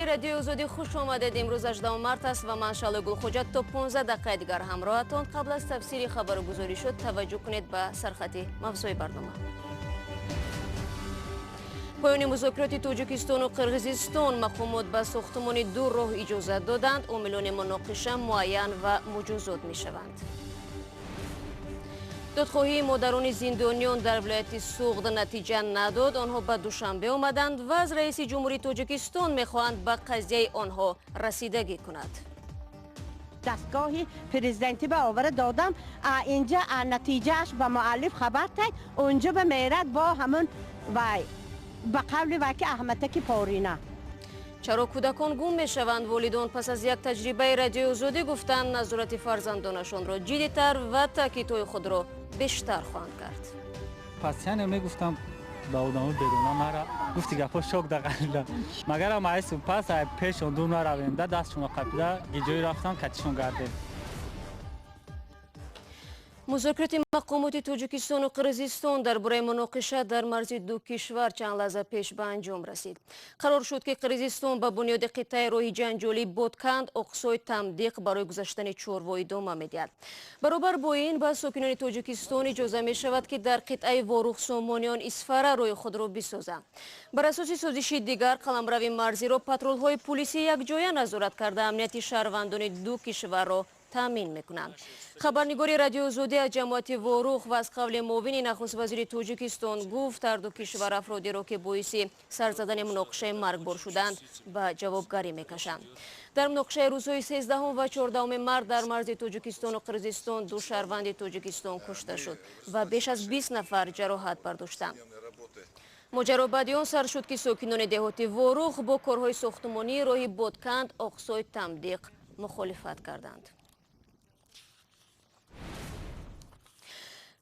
رادیو آزادی خوش آمدید. امروز 18 مارس است و من شعله گلخوجت تا 15 دقیقه دیگر همراهتان. قبل از تفسیر خبر گزاری شد توجه کنید به سرخط موضوع برنامه. پایان مذاکرات تاجیکستان و قرقیزستان، مقامات به ساختمان دو راه اجازه دادند. عاملان مناقشه معین و مجازات می شوند. دادخواهی مادران زندانیان در ولایت سوغد نتیجه نداد. آنها به دوشنبه آمدند و از رئیس جمهوری تاجیکستان میخواهند به قضیه آنها رسیدگی کند. دستگاه پرزیدنتی به آور دادم، اینجا نتیجهش به مؤلف خبر تید، اونجا به میرد با همون وای به قول وکی احمدک پارینه. چرا کودکان گم می شوند؟ والدان پس از یک تجربه رادیو آزادی گفتند نظارت فرزندانشان را جدی‌تر و تاکیدهای خود را بیشتر خواهند کرد. پس یعنی میگفتم با آدم بدونم مرا گفتی گپا شوک دقیقا مگر ما ایسو پس پیش اون دون رویم ده دستشون قپیده گیجوی رفتن کتشون گرده. مذاکرات مقامات تاجیکستان و قرقیزستان درباره مناقشه در مرز دو کشور چند لحظه پیش به انجام رسید. قرار شد که قرقیزستان به بنیاد قطعه راه جنجالی بودکند اقصای تمدیق برای گذشتن چاروا ادامه میدهد. برابر با این به ساکنان تاجیکستان اجازه می شود که در قطعه واروخ سامانیان اسفره راه خود را بسازند. بر اساس سازشی دیگر قلمرو مرزی را پترول‌های پلیسی یکجایه نظارت کرده امنیت شهروندان دو کشور را تامین میکنند. خبرنگار رادیو آزادی از جماعت واروخ و از قول معاون نخست وزیر تاجیکستان گفت هر دو کشور افرادی را که باعث سر زدن مناقشه مرگبار شدند به جوابگری میکشند. در مناقشه روزهای 13 و 14 مارس در مرز تاجیکستان و قرقیزستان دو شهروند تاجیکستان کشته شد و بیش از 20 نفر جراحت برداشتند. ماجرا بعد آن سر شد که ساکنان دهات واروخ با کارهای ساختمانی راه بودکند اقصای تمدیق مخالفت کردند.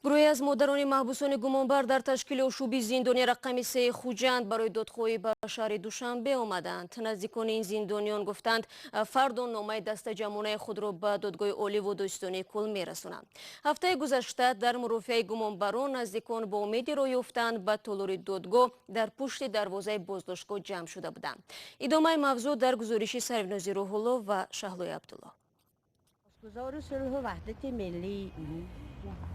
گروهی از مادران محبوسان گمانبر در تشکیل آشوبی زندانی رقم 3 خوجند برای دادخواهی به شهر دوشنبه آمدند. نزدیکان این زندانیان گفتند فردا نامه دست جمعانه خود را به دادگاه عالی و داستانی کل میرسانند. هفته گذشته در مرافعه گمانبران نزدیکان با امید راه یافتن به طلوع دادگاه در پشت دروازه بازداشتگاه جمع شده بودند. ادامه موضوع در گزارش سرونازی روح‌الله و شهلوی عبدالله. گزار صلح وحدت ملی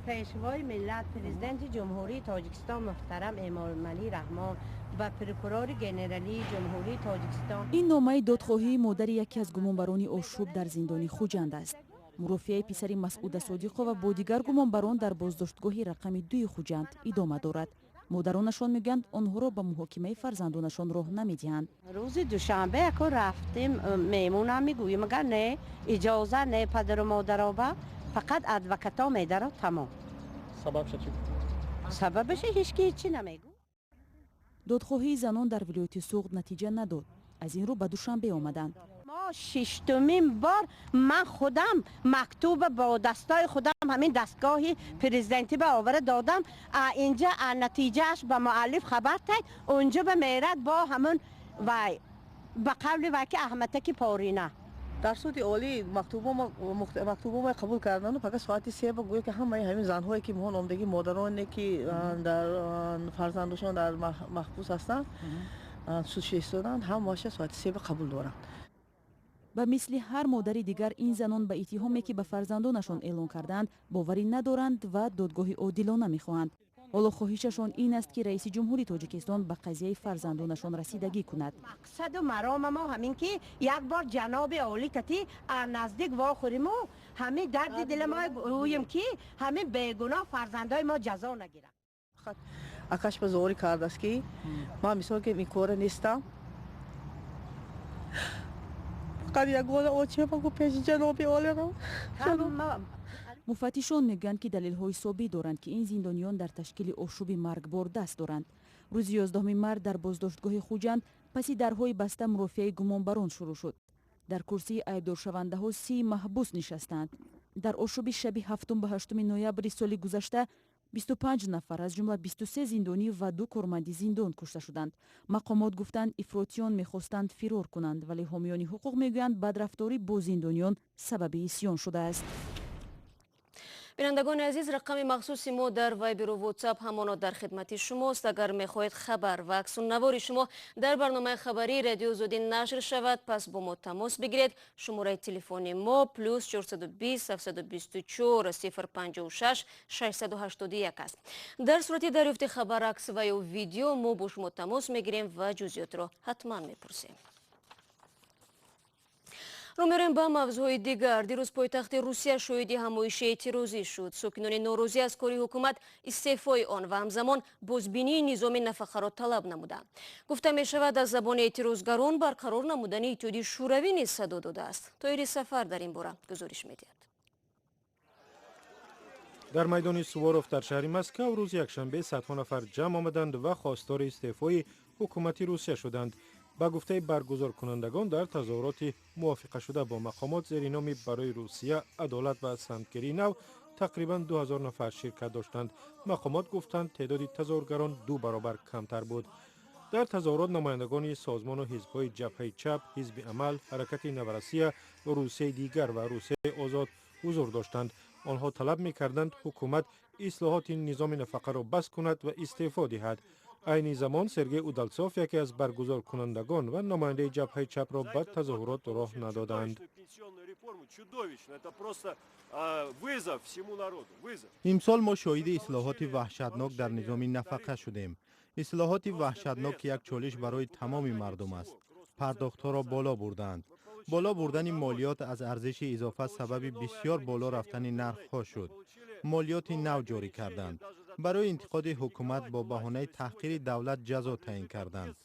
پیشوای ملت پرزیدنت جمهوری تاجیکستان محترم امامعلی رحمان و پروکورور گنرالی جمهوری تاجیکستان. این نامه دادخواهی مادر یکی از گمانبران آشوب در زندان خوجند است. مرافعه پسر مسعود صادقو و با دیگر گمانبران در بازداشتگاه رقم 2 خوجند ادامه دارد. مادرانشان میگویند آنها را به محاکمه فرزندانشان راه نمیدهند. روز دوشنبه که رفتیم میمونم میگویم مگر نه اجازه نه پدر و مادر با فقط ادوکتا میداره تمام. سببش چی؟ سببش هیچی نمیگو. دادخواهی زنان در ولایت سوغد نتیجه نداد. از این رو به دوشنبه آمدند. ما ششمین بار من خودم مکتوب با دستای خودم همین دستگاه پرزیدنتی به آور دادم، اینجا نتیجهش به مؤلف خبر تید، اونجا به میرد با همون وای به قول وکی احمدک پارینه. در صورت عالی مکتوب ما قبول کردن و فقط ساعت 3 بگوید که همین زنهایی که مهون آمدگی مادرانی که در فرزندشان در محبوس هستند سوشی استودند هم باشه ساعت 3 قبول دارند. به مثل هر مادر دیگر این زنان به اتهامی که به فرزندانشان اعلان کردند باوری ندارند و دادگاه عادلانه میخواهند. حالا خواهششان این است که رئیس جمهوری تاجیکستان به قضیه فرزندانشان رسیدگی کند. مقصد و مرام ما همین که یک بار جناب عالی کتی نزدیک واخوریم و همین درد دل ما گوییم که همین بیگناه فرزندای ما جزا نگیرن. اکش به زوری کرده است که ما مثال که میکوره نیستم. فقط یک گوله اوچه بگو پیش جناب عالی رو. مفتشان میگویند که دلیل‌های ثابت دارند که این زندانیان در تشکیل آشوب مرگبار دست دارند. روز 11 مارس در بازداشتگاه خوجند پسی درهای بسته مرافعه گمانبران شروع شد. در کرسی ایبدار شونده ها 30 محبوس نشستند. در آشوب شب 7 به 8 نوامبر سال گذشته 25 نفر از جمله 23 زندانی و 2 کارمند زندان کشته شدند. مقامات گفتند افراطیان میخواستند فرار کنند ولی حامیان حقوق میگویند بدرفتاری با زندانیان سبب اسیان شده است. بینندگان عزیز، رقم مخصوص ما در وایبر و واتساپ همانا در خدمت شماست. اگر میخواهید خبر و عکس النوار شما در برنامه خبری رادیو زودین نشر شود، پس با ما تماس بگیرید. شماره تلفن ما +420 724 056 681 است. در صورت دریافت خبر، عکس و یا ویدیو ما با شما تماس میگیریم و جزئیات را حتما میپرسیم. رو میریم به موضوع دیگر. دیروز پایتخت روسیه شاهد همایش اعتراضی شد. ساکنان ناراضی از کار حکومت، استعفای آن و همزمان بازبینی نظام نفقه را طلب نمودند. گفته می شود از زبان اعتراضگران برقرار نمودن اتحادیه شوروی نیز صدا داده است. طاهر سفر در این باره گزارش می‌دهد. در میدان سواروف در شهر مسکو روز یکشنبه صدها نفر جمع آمدند و خواستار استعفای حکومت روسیه شدند. با گفته برگزار کنندگان، در تظاهرات موافقه شده با مقامات زیر نام برای روسیه عدالت و سمتگیری نو تقریبا 2000 نفر شرکت داشتند. مقامات گفتند تعداد تظاهرگران 2 برابر کمتر بود. در تظاهرات نمایندگان سازمان و حزب‌های جبهه چپ، حزب عمل، حرکت نوروسیه، روسیه دیگر و روسیه آزاد حضور داشتند. آنها طلب می‌کردند حکومت اصلاحات نظام نفقه را بس کند و استعفا دهد. عین زمان سرگئی اودالتسوف، یکی از برگزار کنندگان و نماینده جبهه چپ را به تظاهرات راه ندادند. امسال ما شاهد اصلاحات وحشتناک در نظام نفقه شدیم. اصلاحات وحشتناک یک چالش برای تمام مردم است. پرداخت‌ها را بالا بردند. بالا بردن مالیات از ارزش اضافه سبب بسیار بالا رفتن نرخ‌ها شد. مالیات نو جاری کردند. برای انتقاد حکومت با بهانه تحقیر دولت جزا تعیین کردند.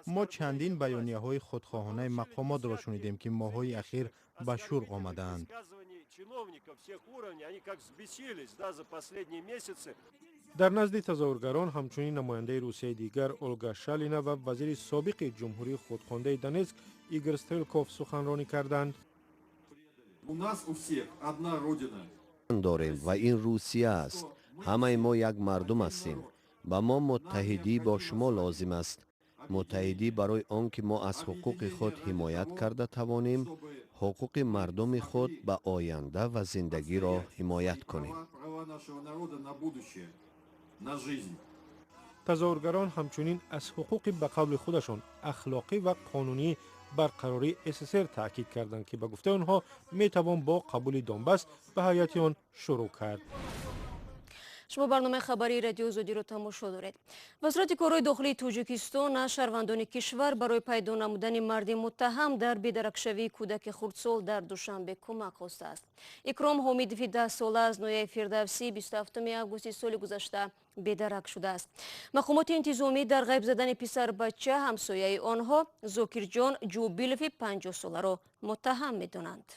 ما چندین بیانیه‌های خودخواهانه مقامات را شنیدیم که ماه‌های اخیر به شور آمدند. در نزد تظاهرگران همچنین نماینده روسیه دیگر اولگا شالینا و وزیر سابق جمهوری خودخوانده دونتسک ایگور استرلکوف سخنرانی کردند. داریم و این روسیه است. همه ما یک مردم هستیم. با ما متحدی با شما لازم است. متحدی برای آنکه ما از حقوق خود حمایت کرده توانیم، حقوق مردم خود به آینده و زندگی را حمایت کنیم. تظاهرگران همچنین از حقوق به قول خودشان اخلاقی و قانونی برقراری SSR تاکید کردند که به گفته آنها میتوان با قبول دونباس به حیات آن شروع کرد. شما برنامه خبری رادیو زودی رو تماشا دارید. وزارت کارهای داخلی تاجیکستان از شهروندان کشور برای پیدا نمودن مرد متهم در بیدرکشوی کودک خردسال در دوشنبه کمک خواسته است. اکرام حمیدوی 10 ساله از نویه فردوسی 27 آگوست سال گذشته بیدرک شده است. مقامات انتظامی در غیب زدن پسر بچه همسایه آنها زاکرجان جوبیلوی 50 ساله را متهم می‌دانند.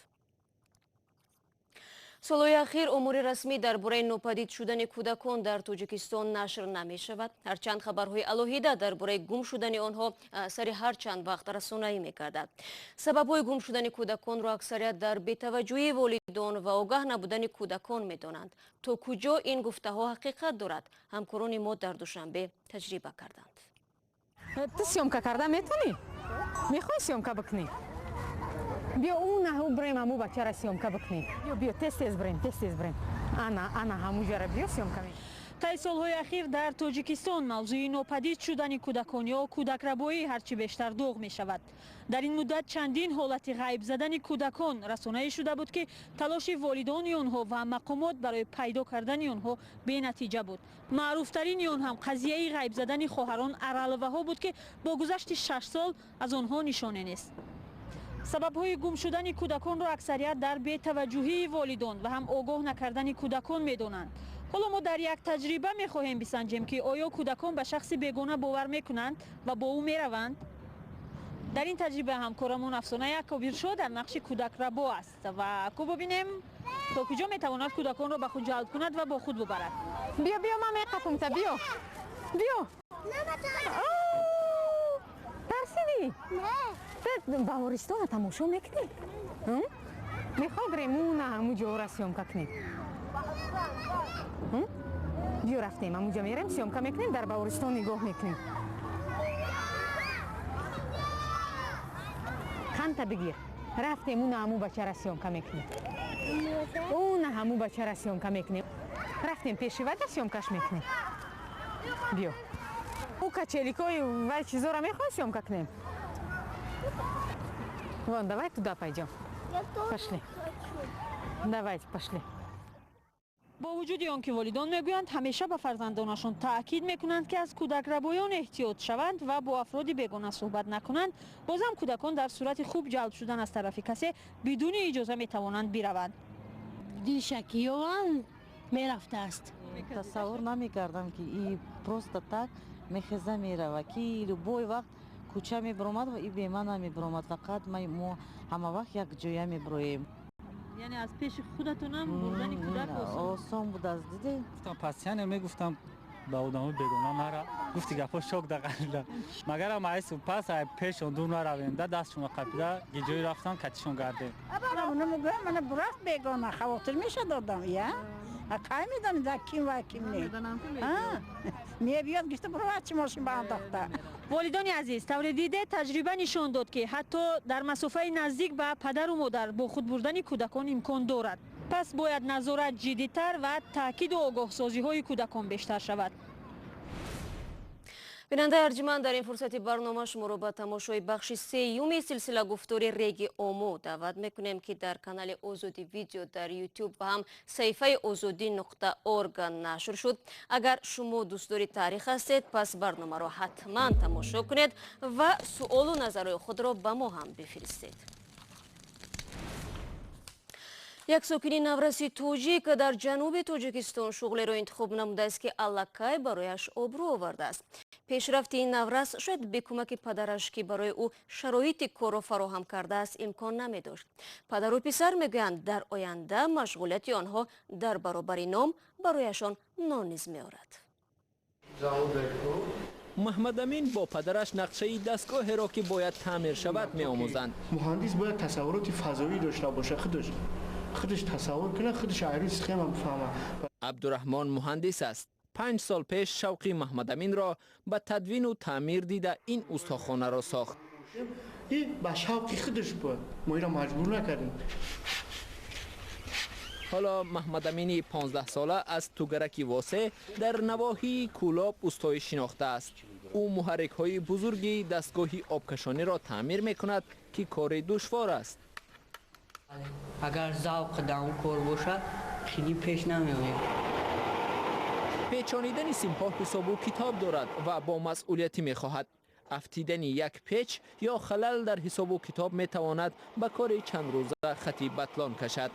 سالهای اخیر امور رسمی درباره ناپدید شدن کودکان در تاجیکستان نشر نمی شود. هرچند خبرهای علیحده درباره گم شدن آنها سر هر چند وقت رسانه‌ای می‌گردد. سبب‌های گم شدن کودکان را اکثریت در بی‌توجهی والدین و آگاه نبودن کودکان می‌دانند. تا کجا این گفته‌ها حقیقت دارد؟ همکاران ما در دوشنبه تجربه کردند. تو سیومکا کرده میتونی؟ میخوای سیومکا بکنی؟ بیا اون بریم همو بچه را سیومکا بکنی. بیا تست بریم. انا هموجا را بیا سیومکا می. طی سالهای اخیر در تاجیکستان موضوع ناپدید شدن کودکان یا کودک ربایی هرچی بیشتر داغ می شود. در این مدت چندین حالت غیب زدن کودکان رسانه‌ای شده بود که تلاش والدان آنها و مقامات برای پیدا کردن آنها بی نتیجه بود. معروفترین آن هم قضیه غیب زدن خواهران ارالوه ها بود که با گذشت 6 سال از آنها نشانه نیست. سبب‌های گم شدن کودکان را اکثریت در بی‌توجهی والدین و هم آگاه نکردن کودکان می‌دانند. حالا ما در یک تجربه می‌خواهیم بسنجیم که آیا کودکان به شخص بیگانه باور می‌کنند و با او می‌روند؟ در این تجربه همکارمون افسانه کبیرشاه در نقش کودک ربا است و کو ببینیم تا کجا می‌تواند کودکان را به خود جلب کند و با خود ببرد. بیا من می‌قپم تا بیا. ترسیدی؟ نه. باورستان تماشا میکنی؟ میخوای بریم اون همو جا را سیومکا کنیم؟ بیا رفتیم همو جا میریم سیومکا میکنیم در باورستان نگاه میکنیم. خانتا بگیر. رفتیم اون همو بچه را سیومکا میکنیم. اون همو بچه را سیومکا میکنیم. рафтем пешивада съемкаш мекунем. Биё. У качеликои вай чизора мехоҳ съемка кунем? Вон, давай туда пойдем. Пошли. Давайте, пошли. با وجود آن که والدان میگویند همیشه به فرزندانشان تاکید میکنند که از کودک‌ربایان احتیاط شوند و با افراد بیگانه صحبت نکنند، بازم کودکان در صورت خوب جلب شدن از طرف کسی بدون اجازه میتوانند بروند. دل شکیوان میرفته است. تصور نمیکردم که این پروست تک میخزه میره که لبوی وقت کوچه میبرومد و این به من نمیبرومد، فقط ما همه وقت یک جویه میبرویم. یعنی از پیش خودتون هم بردن کودک آسان بود از دیده. پس یعنی میگفتم به آدم بیگانه نره، گفتی گپا شوک دقیقه مگر هم ایسو پس پیش اون دو نرویم ده دستشون قپیده گیجوی رفتن کتشون گرده. من میگم من برات بیگانه خواطر میشه دادم یا کای میدن در کیم و کیم نی میبیاد گفته برو بچه ماشین بانداخته. والدان عزیز، طور دیده تجربه نشان داد که حتی در مسافه نزدیک به پدر و مادر با خود بردن کودکان امکان دارد. پس باید نظارت جدی‌تر و تاکید و آگاه سازی های کودکان بیشتر شود. بیننده ارجمند، در این فرصتی برنامه شما رو به تماشای بخش سیومی سلسله گفتاری ریگ اومو دعوت میکنیم که در کانال آزادی ویدیو در یوتیوب و هم صفحه azodi.org نشر شد. اگر شما دوست دارید تاریخ هستید پس برنامه رو حتما تماشا کنید و سوال و نظرهای خود را به ما هم بفرستید. یک ساکنی نورسی توجیک در جنوب تاجیکستان شغلی را انتخاب نموده است که الکای برایش آبرو آورده است. پیشرفت این نورس شاید به کمک پدرش که برای او شرایط کار را فراهم کرده است امکان نمی داشت. پدر و پسر میگویند در آینده مشغولیت آنها در برابر نام برایشان نانیز می آورد. محمد امین با پدرش نقشه دستگاه را که باید تعمیر شود می آموزند. مهندس باید تصورات فضایی داشته باشه، خودش تصور کنه، خودش عروض خیمه بفهمه. عبدالرحمن مهندس است. 5 سال پیش شوقی محمد امین را به تدوین و تعمیر دیده این استخوانه را ساخت. این به شوق خودش بود، ما را مجبور نکردیم. حالا محمد امین 15 ساله از توگرک واسه در نواحی کولاب استای شناخته است. او محرک های بزرگی دستگاهی آبکشانی را تعمیر می کند که کار دشوار است. اگر ذوق دام کار باشه خیلی پیش نمی‌آید. پیچانیدن سیم‌ها حساب و کتاب دارد و با مسئولیتی می‌خواهد. افتیدن یک پیچ یا خلل در حساب و کتاب می‌تواند به کار چند روزه خطی بطلان کشد.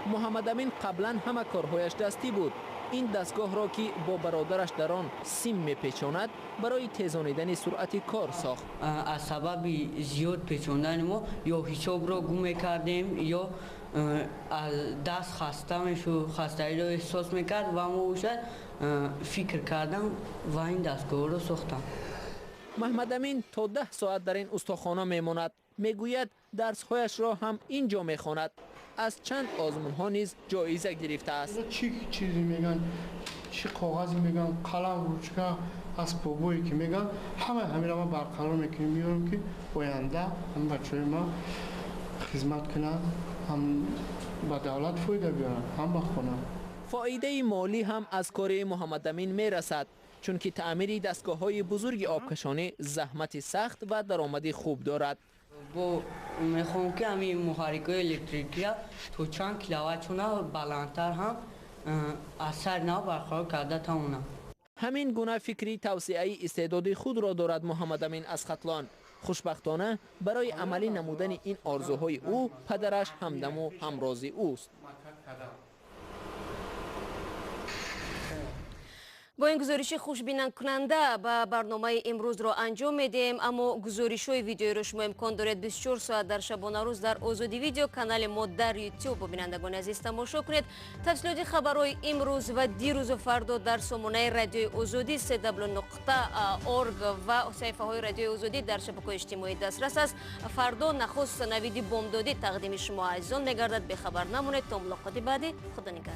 محمد امین قبلا همه کارهایش دستی بود. این دستگاه را که با برادرش در آن سیم می‌پیچاند برای تیزانیدن سرعت کار ساخت. از سبب زیاد پیچاندن ما یا حساب را گم می‌کردیم یا دست خستگی را احساس می‌کرد و ما فکر کردم و این دستگاه را ساختم. محمد امین تا 10 ساعت در این استخوانه میماند. میگوید درس‌هایش را هم اینجا میخواند. از چند آزمون‌ها نیز جایزه گرفته است. چی چیزی میگن، چی کاغذی میگن، قلم، روچکا، اسبابایی که میگن همه را ما برقرار میکنیم، میارم که آینده هم بچه‌های ما خدمت کنن، هم به دولت فایده بیارن، هم به خونه. فایده مالی هم از کار محمد امین میرسد، چون که تعمیر دستگاه‌های بزرگ آبکشانی زحمت سخت و درآمد خوب دارد. با میخوام که همین محرک‌های الکتریکی تو چند کیلووات چونه بلندتر هم اثر نه برقرار کرده تا اونا. همین گونه فکری توسعه استعداد خود را دارد محمد امین از ختلان. خوشبختانه برای عملی نمودن این آرزوهای او پدرش همدم و همراز اوست. با این گزارش خوشبینان کننده به برنامه امروز را انجام میدیم، اما گزارش های ویدیو را شما امکان دارید 24 ساعت در شبانه روز در آزادی ویدیو کانال ما در یوتیوب با بینندگان عزیز تماشا کنید. تفصیلات خبرهای امروز و دیروز و فردا در سامانه رادیوی آزادی cw.org و صفحه های رادیوی آزادی در شبکه‌های اجتماعی دسترس است. فردا نخست نوید بامدادی تقدیم شما عزیزان میگردد. به خبر نمانید تا ملاقات بعدی. خدا نگهدار.